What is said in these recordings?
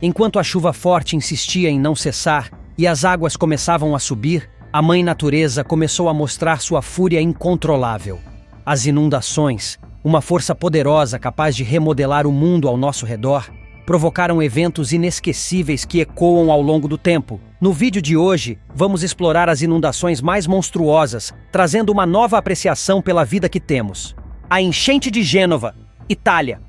Enquanto a chuva forte insistia em não cessar e as águas começavam a subir, a Mãe Natureza começou a mostrar sua fúria incontrolável. As inundações, uma força poderosa capaz de remodelar o mundo ao nosso redor, provocaram eventos inesquecíveis que ecoam ao longo do tempo. No vídeo de hoje, vamos explorar as inundações mais monstruosas, trazendo uma nova apreciação pela vida que temos. A enchente de Gênova, Itália.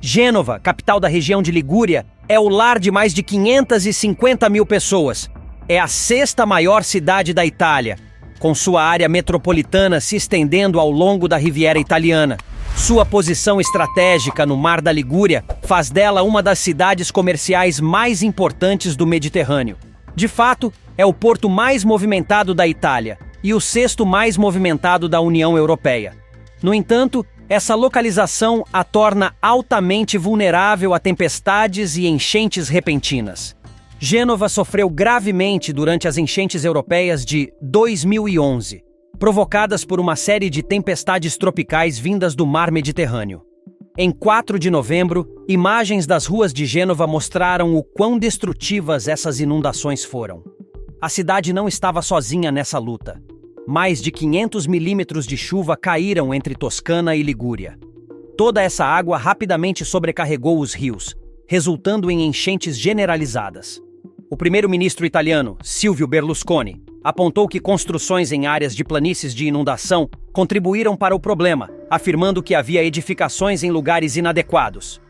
Gênova, capital da região de Ligúria, é o lar de mais de 550 mil pessoas. É a sexta maior cidade da Itália, com sua área metropolitana se estendendo ao longo da Riviera Italiana. Sua posição estratégica no Mar da Ligúria faz dela uma das cidades comerciais mais importantes do Mediterrâneo. De fato, é o porto mais movimentado da Itália e o sexto mais movimentado da União Europeia. No entanto, essa localização a torna altamente vulnerável a tempestades e enchentes repentinas. Gênova sofreu gravemente durante as enchentes europeias de 2011, provocadas por uma série de tempestades tropicais vindas do mar Mediterrâneo. Em 4 de novembro, imagens das ruas de Gênova mostraram o quão destrutivas essas inundações foram. A cidade não estava sozinha nessa luta. Mais de 500 milímetros de chuva caíram entre Toscana e Ligúria. Toda essa água rapidamente sobrecarregou os rios, resultando em enchentes generalizadas. O primeiro-ministro italiano, Silvio Berlusconi, apontou que construções em áreas de planícies de inundação contribuíram para o problema, afirmando que havia edificações em lugares inadequados.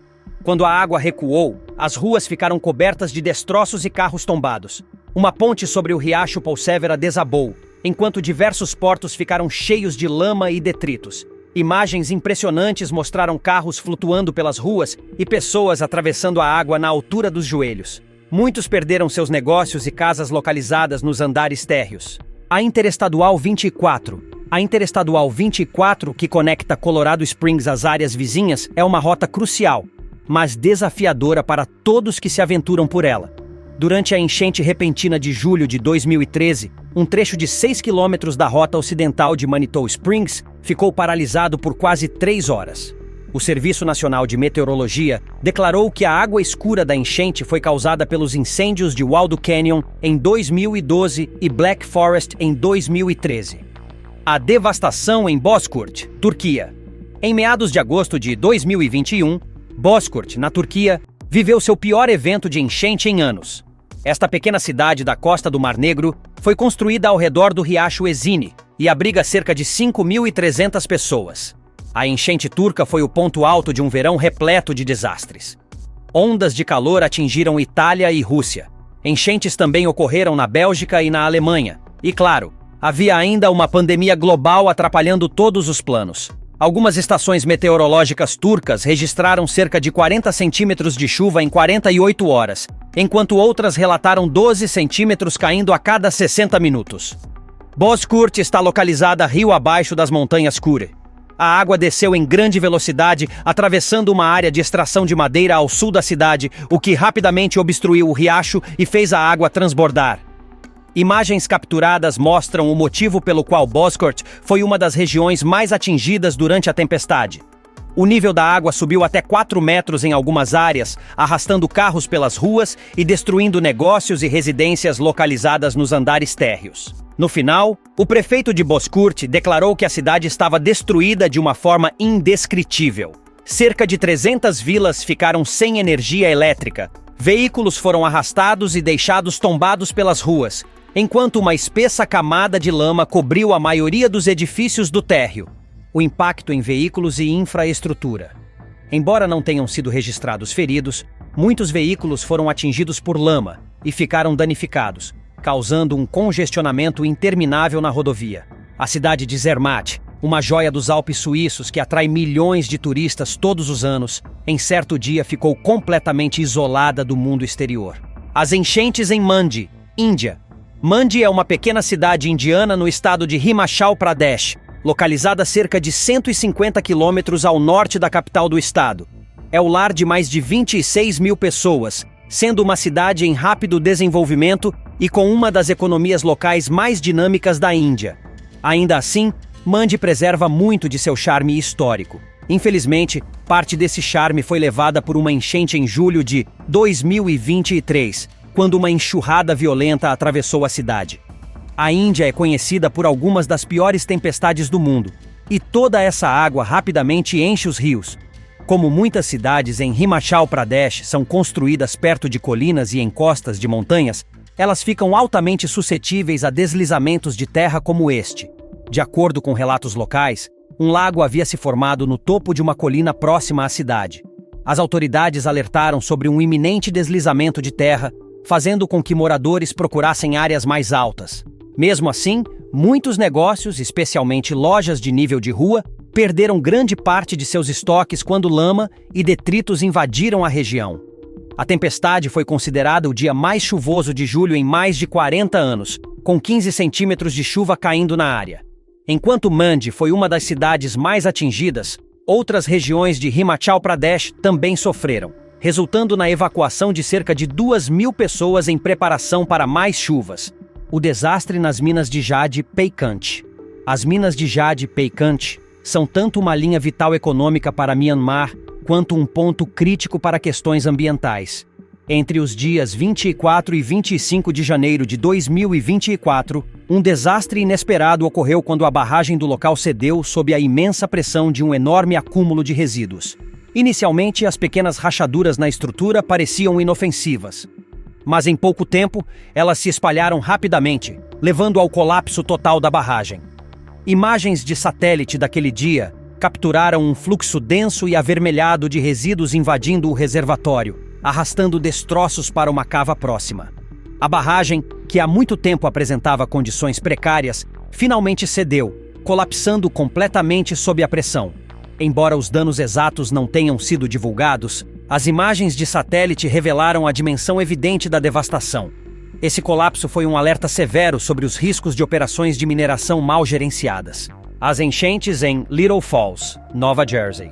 Quando a água recuou, as ruas ficaram cobertas de destroços e carros tombados. Uma ponte sobre o riacho Polsevera desabou, enquanto diversos portos ficaram cheios de lama e detritos. Imagens impressionantes mostraram carros flutuando pelas ruas e pessoas atravessando a água na altura dos joelhos. Muitos perderam seus negócios e casas localizadas nos andares térreos. A Interestadual 24, que conecta Colorado Springs às áreas vizinhas, é uma rota crucial, mas desafiadora para todos que se aventuram por ela. Durante a enchente repentina de julho de 2013, um trecho de 6 quilômetros da rota ocidental de Manitou Springs ficou paralisado por quase 3 horas. O Serviço Nacional de Meteorologia declarou que a água escura da enchente foi causada pelos incêndios de Waldo Canyon em 2012 e Black Forest em 2013. A devastação em Bozkurt, Turquia. Em meados de agosto de 2021, Bozkurt, na Turquia, viveu seu pior evento de enchente em anos. Esta pequena cidade da costa do Mar Negro foi construída ao redor do riacho Ezine e abriga cerca de 5.300 pessoas. A enchente turca foi o ponto alto de um verão repleto de desastres. Ondas de calor atingiram Itália e Rússia. Enchentes também ocorreram na Bélgica e na Alemanha. E, claro, havia ainda uma pandemia global atrapalhando todos os planos. Algumas estações meteorológicas turcas registraram cerca de 40 centímetros de chuva em 48 horas, enquanto outras relataram 12 centímetros caindo a cada 60 minutos. Bozkurt está localizada rio abaixo das montanhas Kure. A água desceu em grande velocidade, atravessando uma área de extração de madeira ao sul da cidade, o que rapidamente obstruiu o riacho e fez a água transbordar. Imagens capturadas mostram o motivo pelo qual Bozkurt foi uma das regiões mais atingidas durante a tempestade. O nível da água subiu até 4 metros em algumas áreas, arrastando carros pelas ruas e destruindo negócios e residências localizadas nos andares térreos. No final, o prefeito de Bozkurt declarou que a cidade estava destruída de uma forma indescritível. Cerca de 300 vilas ficaram sem energia elétrica. Veículos foram arrastados e deixados tombados pelas ruas, enquanto uma espessa camada de lama cobriu a maioria dos edifícios do térreo. O impacto em veículos e infraestrutura. Embora não tenham sido registrados feridos, muitos veículos foram atingidos por lama e ficaram danificados, causando um congestionamento interminável na rodovia. A cidade de Zermatt, uma joia dos Alpes suíços que atrai milhões de turistas todos os anos, em certo dia ficou completamente isolada do mundo exterior. As enchentes em Mandi, Índia. Mandi é uma pequena cidade indiana no estado de Himachal Pradesh, localizada a cerca de 150 quilômetros ao norte da capital do estado. É o lar de mais de 26 mil pessoas, sendo uma cidade em rápido desenvolvimento e com uma das economias locais mais dinâmicas da Índia. Ainda assim, Mandi preserva muito de seu charme histórico. Infelizmente, parte desse charme foi levada por uma enchente em julho de 2023, quando uma enxurrada violenta atravessou a cidade. A Índia é conhecida por algumas das piores tempestades do mundo, e toda essa água rapidamente enche os rios. Como muitas cidades em Himachal Pradesh são construídas perto de colinas e encostas de montanhas, elas ficam altamente suscetíveis a deslizamentos de terra como este. De acordo com relatos locais, um lago havia se formado no topo de uma colina próxima à cidade. As autoridades alertaram sobre um iminente deslizamento de terra, fazendo com que moradores procurassem áreas mais altas. Mesmo assim, muitos negócios, especialmente lojas de nível de rua, perderam grande parte de seus estoques quando lama e detritos invadiram a região. A tempestade foi considerada o dia mais chuvoso de julho em mais de 40 anos, com 15 centímetros de chuva caindo na área. Enquanto Mandi foi uma das cidades mais atingidas, outras regiões de Himachal Pradesh também sofreram, resultando na evacuação de cerca de 2.000 pessoas em preparação para mais chuvas. O desastre nas minas de Jade Peikant. As minas de Jade Peikant são tanto uma linha vital econômica para Myanmar quanto um ponto crítico para questões ambientais. Entre os dias 24 e 25 de janeiro de 2024, um desastre inesperado ocorreu quando a barragem do local cedeu sob a imensa pressão de um enorme acúmulo de resíduos. Inicialmente, as pequenas rachaduras na estrutura pareciam inofensivas, mas em pouco tempo, elas se espalharam rapidamente, levando ao colapso total da barragem. Imagens de satélite daquele dia capturaram um fluxo denso e avermelhado de resíduos invadindo o reservatório, arrastando destroços para uma cava próxima. A barragem, que há muito tempo apresentava condições precárias, finalmente cedeu, colapsando completamente sob a pressão. Embora os danos exatos não tenham sido divulgados, as imagens de satélite revelaram a dimensão evidente da devastação. Esse colapso foi um alerta severo sobre os riscos de operações de mineração mal gerenciadas. As enchentes em Little Falls, Nova Jersey.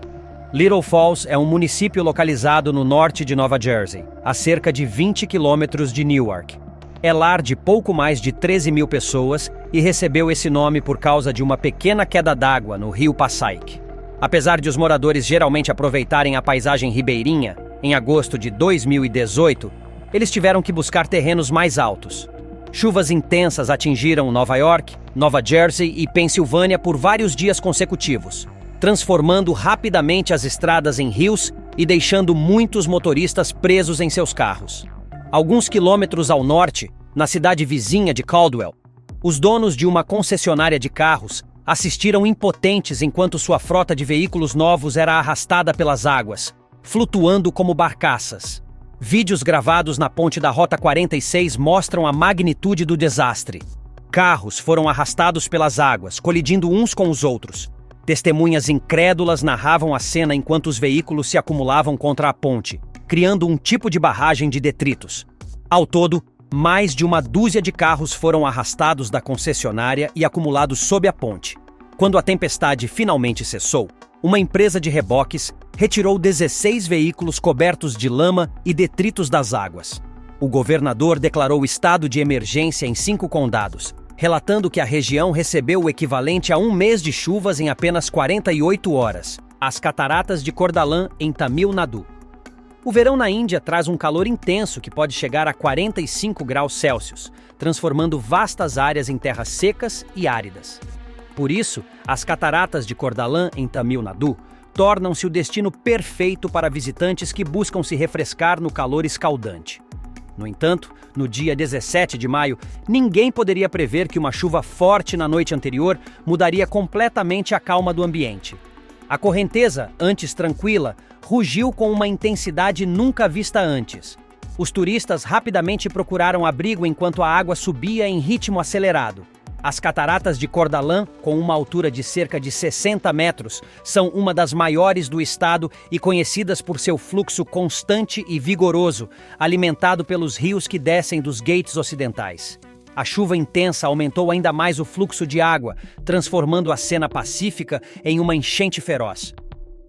Little Falls é um município localizado no norte de Nova Jersey, a cerca de 20 quilômetros de Newark. É lar de pouco mais de 13.000 pessoas e recebeu esse nome por causa de uma pequena queda d'água no rio Passaic. Apesar de os moradores geralmente aproveitarem a paisagem ribeirinha, em agosto de 2018, eles tiveram que buscar terrenos mais altos. Chuvas intensas atingiram Nova York, Nova Jersey e Pensilvânia por vários dias consecutivos, transformando rapidamente as estradas em rios e deixando muitos motoristas presos em seus carros. Alguns quilômetros ao norte, na cidade vizinha de Caldwell, os donos de uma concessionária de carros assistiram impotentes enquanto sua frota de veículos novos era arrastada pelas águas, flutuando como barcaças. Vídeos gravados na ponte da Rota 46 mostram a magnitude do desastre. Carros foram arrastados pelas águas, colidindo uns com os outros. Testemunhas incrédulas narravam a cena enquanto os veículos se acumulavam contra a ponte, criando um tipo de barragem de detritos. Ao todo, mais de uma dúzia de carros foram arrastados da concessionária e acumulados sob a ponte. Quando a tempestade finalmente cessou, uma empresa de reboques retirou 16 veículos cobertos de lama e detritos das águas. O governador declarou estado de emergência em 5 condados, relatando que a região recebeu o equivalente a um mês de chuvas em apenas 48 horas. As cataratas de Cordalan, em Tamil Nadu. O verão na Índia traz um calor intenso que pode chegar a 45 graus Celsius, transformando vastas áreas em terras secas e áridas. Por isso, as cataratas de Cordalan, em Tamil Nadu, tornam-se o destino perfeito para visitantes que buscam se refrescar no calor escaldante. No entanto, no dia 17 de maio, ninguém poderia prever que uma chuva forte na noite anterior mudaria completamente a calma do ambiente. A correnteza, antes tranquila, rugiu com uma intensidade nunca vista antes. Os turistas rapidamente procuraram abrigo enquanto a água subia em ritmo acelerado. As cataratas de Cordalan, com uma altura de cerca de 60 metros, são uma das maiores do estado e conhecidas por seu fluxo constante e vigoroso, alimentado pelos rios que descem dos Ghats ocidentais. A chuva intensa aumentou ainda mais o fluxo de água, transformando a cena pacífica em uma enchente feroz.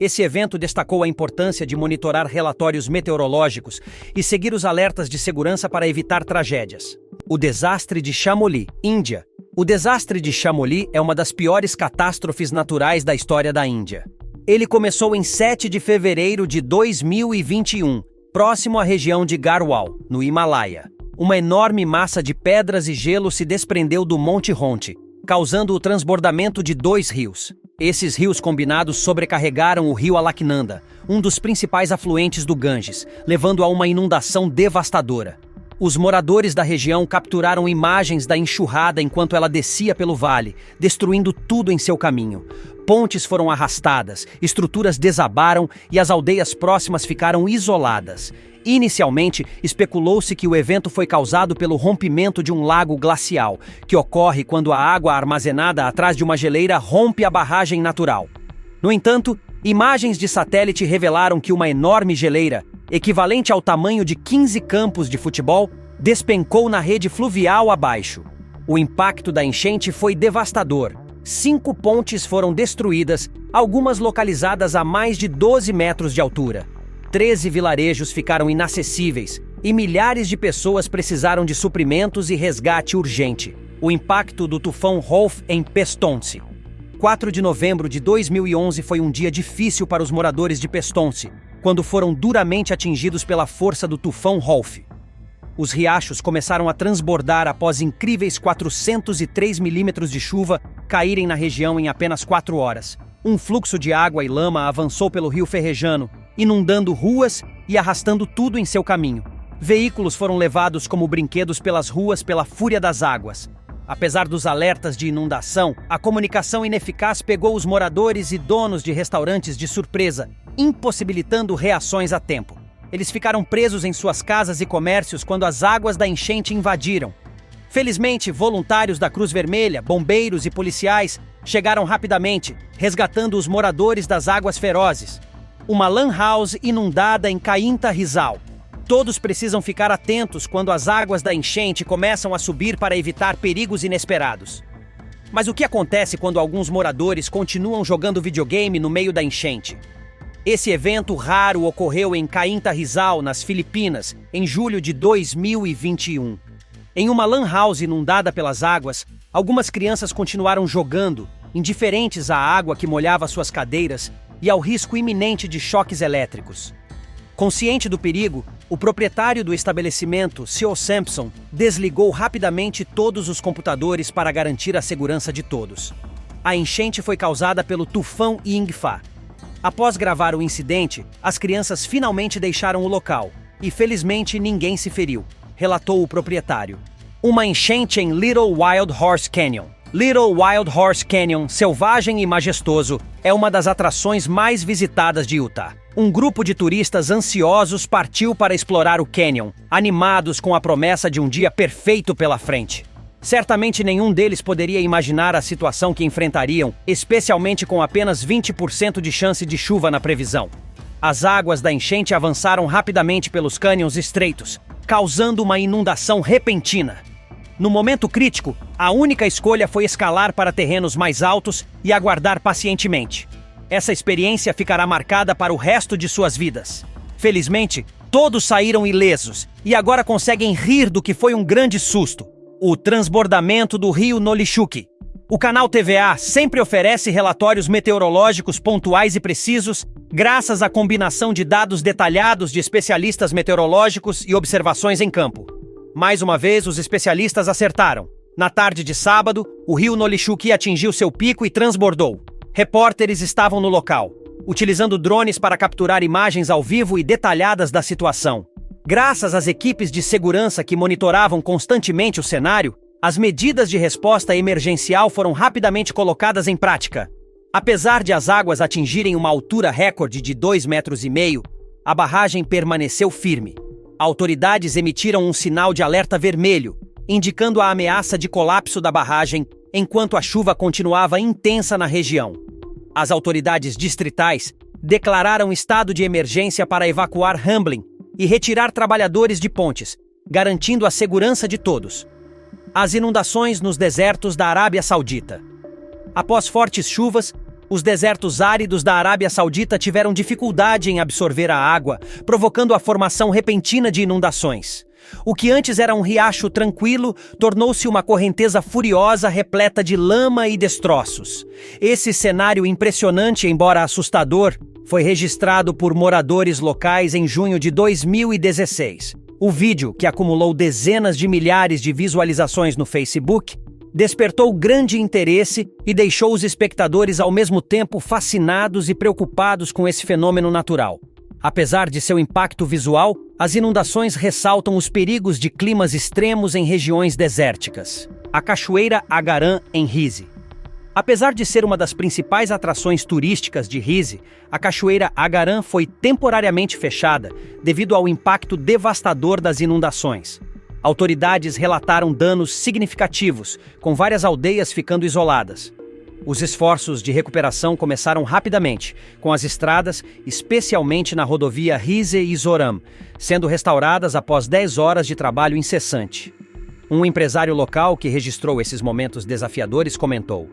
Esse evento destacou a importância de monitorar relatórios meteorológicos e seguir os alertas de segurança para evitar tragédias. O desastre de Chamoli, Índia. O desastre de Chamoli é uma das piores catástrofes naturais da história da Índia. Ele começou em 7 de fevereiro de 2021, próximo à região de Garhwal, no Himalaia. Uma enorme massa de pedras e gelo se desprendeu do Monte Ronte, causando o transbordamento de 2 rios. Esses rios combinados sobrecarregaram o rio Alaknanda, um dos principais afluentes do Ganges, levando a uma inundação devastadora. Os moradores da região capturaram imagens da enxurrada enquanto ela descia pelo vale, destruindo tudo em seu caminho. Pontes foram arrastadas, estruturas desabaram e as aldeias próximas ficaram isoladas. Inicialmente, especulou-se que o evento foi causado pelo rompimento de um lago glacial, que ocorre quando a água armazenada atrás de uma geleira rompe a barragem natural. No entanto, imagens de satélite revelaram que uma enorme geleira, equivalente ao tamanho de 15 campos de futebol, despencou na rede fluvial abaixo. O impacto da enchente foi devastador. 5 pontes foram destruídas, algumas localizadas a mais de 12 metros de altura. 13 vilarejos ficaram inacessíveis e milhares de pessoas precisaram de suprimentos e resgate urgente. O impacto do tufão Rolf em Pestonce. 4 de novembro de 2011 foi um dia difícil para os moradores de Pestonce, quando foram duramente atingidos pela força do tufão Rolf. Os riachos começaram a transbordar após incríveis 403 milímetros de chuva caírem na região em apenas 4 horas. Um fluxo de água e lama avançou pelo rio Ferrejano, inundando ruas e arrastando tudo em seu caminho. Veículos foram levados como brinquedos pelas ruas pela fúria das águas. Apesar dos alertas de inundação, a comunicação ineficaz pegou os moradores e donos de restaurantes de surpresa, impossibilitando reações a tempo. Eles ficaram presos em suas casas e comércios quando as águas da enchente invadiram. Felizmente, voluntários da Cruz Vermelha, bombeiros e policiais chegaram rapidamente, resgatando os moradores das águas ferozes. Uma lan house inundada em Cainta Rizal. Todos precisam ficar atentos quando as águas da enchente começam a subir para evitar perigos inesperados. Mas o que acontece quando alguns moradores continuam jogando videogame no meio da enchente? Esse evento raro ocorreu em Cainta Rizal, nas Filipinas, em julho de 2021. Em uma lan house inundada pelas águas, algumas crianças continuaram jogando, indiferentes à água que molhava suas cadeiras e ao risco iminente de choques elétricos. Consciente do perigo, o proprietário do estabelecimento, Seo Sampson, desligou rapidamente todos os computadores para garantir a segurança de todos. A enchente foi causada pelo tufão Yingfa. Após gravar o incidente, as crianças finalmente deixaram o local e, felizmente, ninguém se feriu, relatou o proprietário. Uma enchente em Little Wild Horse Canyon. Little Wild Horse Canyon, selvagem e majestoso, é uma das atrações mais visitadas de Utah. Um grupo de turistas ansiosos partiu para explorar o canyon, animados com a promessa de um dia perfeito pela frente. Certamente nenhum deles poderia imaginar a situação que enfrentariam, especialmente com apenas 20% de chance de chuva na previsão. As águas da enchente avançaram rapidamente pelos cânions estreitos, causando uma inundação repentina. No momento crítico, a única escolha foi escalar para terrenos mais altos e aguardar pacientemente. Essa experiência ficará marcada para o resto de suas vidas. Felizmente, todos saíram ilesos e agora conseguem rir do que foi um grande susto: o transbordamento do rio Nolichuque. O canal TVA sempre oferece relatórios meteorológicos pontuais e precisos, graças à combinação de dados detalhados de especialistas meteorológicos e observações em campo. Mais uma vez, os especialistas acertaram. Na tarde de sábado, o rio Nolichuque atingiu seu pico e transbordou. Repórteres estavam no local, utilizando drones para capturar imagens ao vivo e detalhadas da situação. Graças às equipes de segurança que monitoravam constantemente o cenário, as medidas de resposta emergencial foram rapidamente colocadas em prática. Apesar de as águas atingirem uma altura recorde de 2,5 metros, a barragem permaneceu firme. Autoridades emitiram um sinal de alerta vermelho, indicando a ameaça de colapso da barragem enquanto a chuva continuava intensa na região. As autoridades distritais declararam estado de emergência para evacuar Hamblin e retirar trabalhadores de pontes, garantindo a segurança de todos. As inundações nos desertos da Arábia Saudita. Após fortes chuvas, os desertos áridos da Arábia Saudita tiveram dificuldade em absorver a água, provocando a formação repentina de inundações. O que antes era um riacho tranquilo tornou-se uma correnteza furiosa repleta de lama e destroços. Esse cenário impressionante, embora assustador, foi registrado por moradores locais em junho de 2016. O vídeo, que acumulou dezenas de milhares de visualizações no Facebook, despertou grande interesse e deixou os espectadores ao mesmo tempo fascinados e preocupados com esse fenômeno natural. Apesar de seu impacto visual, as inundações ressaltam os perigos de climas extremos em regiões desérticas. A Cachoeira Agaran, em Rize. Apesar de ser uma das principais atrações turísticas de Rize, a Cachoeira Agaran foi temporariamente fechada devido ao impacto devastador das inundações. Autoridades relataram danos significativos, com várias aldeias ficando isoladas. Os esforços de recuperação começaram rapidamente, com as estradas, especialmente na rodovia Rize-Izoram, sendo restauradas após 10 horas de trabalho incessante. Um empresário local que registrou esses momentos desafiadores comentou: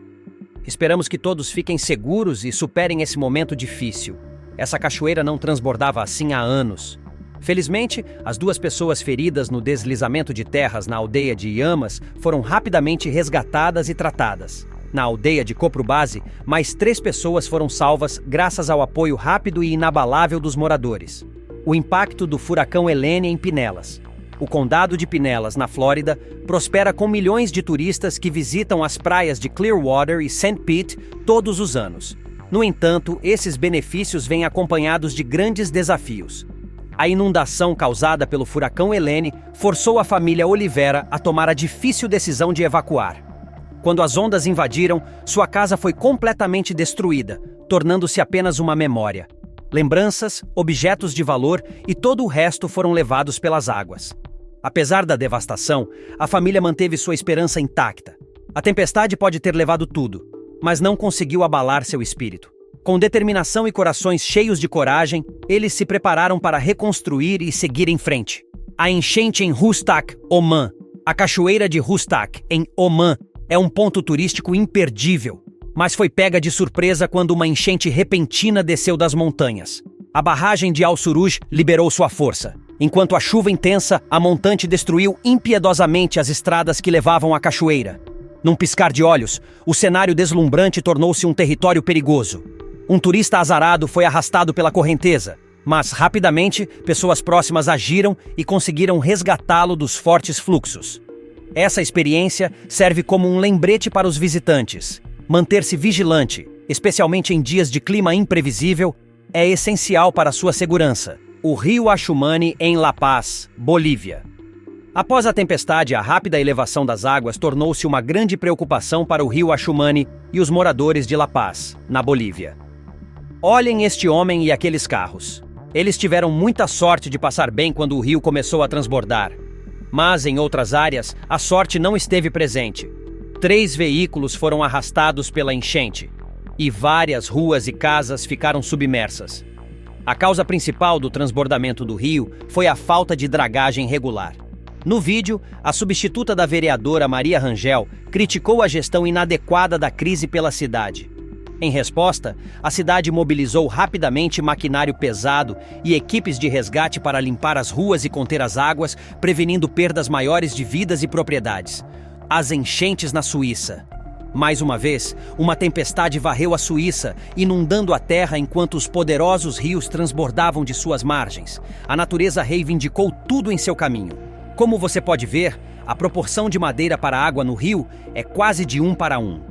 "Esperamos que todos fiquem seguros e superem esse momento difícil. Essa cachoeira não transbordava assim há anos." Felizmente, as 2 pessoas feridas no deslizamento de terras na aldeia de Yamas foram rapidamente resgatadas e tratadas. Na aldeia de Coprubase, mais 3 pessoas foram salvas graças ao apoio rápido e inabalável dos moradores. O impacto do furacão Helene em Pinellas. O condado de Pinellas, na Flórida, prospera com milhões de turistas que visitam as praias de Clearwater e St. Pete todos os anos. No entanto, esses benefícios vêm acompanhados de grandes desafios. A inundação causada pelo furacão Helene forçou a família Oliveira a tomar a difícil decisão de evacuar. Quando as ondas invadiram, sua casa foi completamente destruída, tornando-se apenas uma memória. Lembranças, objetos de valor e todo o resto foram levados pelas águas. Apesar da devastação, a família manteve sua esperança intacta. A tempestade pode ter levado tudo, mas não conseguiu abalar seu espírito. Com determinação e corações cheios de coragem, eles se prepararam para reconstruir e seguir em frente. A enchente em Rustak, Omã. A cachoeira de Rustak, em Omã, é um ponto turístico imperdível, mas foi pega de surpresa quando uma enchente repentina desceu das montanhas. A barragem de Al-Suruj liberou sua força. Enquanto a chuva intensa, a montante destruiu impiedosamente as estradas que levavam à cachoeira. Num piscar de olhos, o cenário deslumbrante tornou-se um território perigoso. Um turista azarado foi arrastado pela correnteza, mas rapidamente pessoas próximas agiram e conseguiram resgatá-lo dos fortes fluxos. Essa experiência serve como um lembrete para os visitantes. Manter-se vigilante, especialmente em dias de clima imprevisível, é essencial para sua segurança. O rio Axumani, em La Paz, Bolívia. Após a tempestade, a rápida elevação das águas tornou-se uma grande preocupação para o rio Axumani e os moradores de La Paz, na Bolívia. Olhem este homem e aqueles carros. Eles tiveram muita sorte de passar bem quando o rio começou a transbordar. Mas, em outras áreas, a sorte não esteve presente. 3 veículos foram arrastados pela enchente, e várias ruas e casas ficaram submersas. A causa principal do transbordamento do rio foi a falta de dragagem regular. No vídeo, a substituta da vereadora Maria Rangel criticou a gestão inadequada da crise pela cidade. Em resposta, a cidade mobilizou rapidamente maquinário pesado e equipes de resgate para limpar as ruas e conter as águas, prevenindo perdas maiores de vidas e propriedades. As enchentes na Suíça. Mais uma vez, uma tempestade varreu a Suíça, inundando a terra enquanto os poderosos rios transbordavam de suas margens. A natureza reivindicou tudo em seu caminho. Como você pode ver, a proporção de madeira para a água no rio é quase de 1 para 1.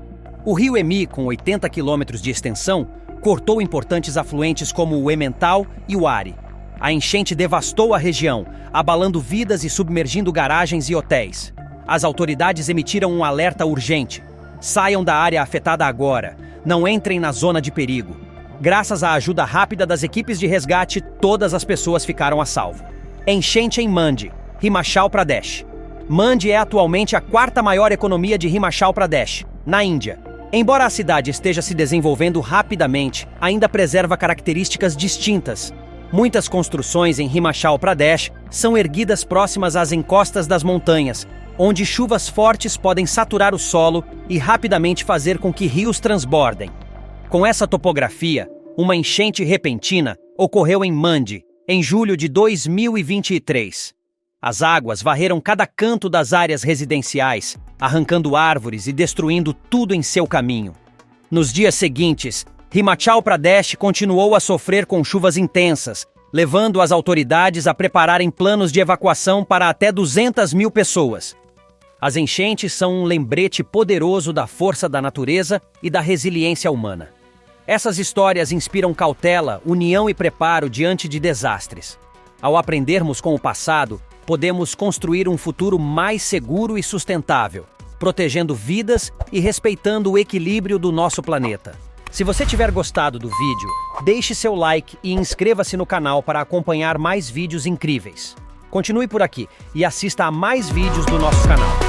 O rio Emi, com 80 quilômetros de extensão, cortou importantes afluentes como o Emmental e o Ari. A enchente devastou a região, abalando vidas e submergindo garagens e hotéis. As autoridades emitiram um alerta urgente. Saiam da área afetada agora. Não entrem na zona de perigo. Graças à ajuda rápida das equipes de resgate, todas as pessoas ficaram a salvo. Enchente em Mandi, Himachal Pradesh. Mandi é atualmente a 4ª maior economia de Himachal Pradesh, na Índia. Embora a cidade esteja se desenvolvendo rapidamente, ainda preserva características distintas. Muitas construções em Himachal Pradesh são erguidas próximas às encostas das montanhas, onde chuvas fortes podem saturar o solo e rapidamente fazer com que rios transbordem. Com essa topografia, uma enchente repentina ocorreu em Mandi, em julho de 2023. As águas varreram cada canto das áreas residenciais, arrancando árvores e destruindo tudo em seu caminho. Nos dias seguintes, Himachal Pradesh continuou a sofrer com chuvas intensas, levando as autoridades a prepararem planos de evacuação para até 200 mil pessoas. As enchentes são um lembrete poderoso da força da natureza e da resiliência humana. Essas histórias inspiram cautela, união e preparo diante de desastres. Ao aprendermos com o passado, podemos construir um futuro mais seguro e sustentável, protegendo vidas e respeitando o equilíbrio do nosso planeta. Se você tiver gostado do vídeo, deixe seu like e inscreva-se no canal para acompanhar mais vídeos incríveis. Continue por aqui e assista a mais vídeos do nosso canal.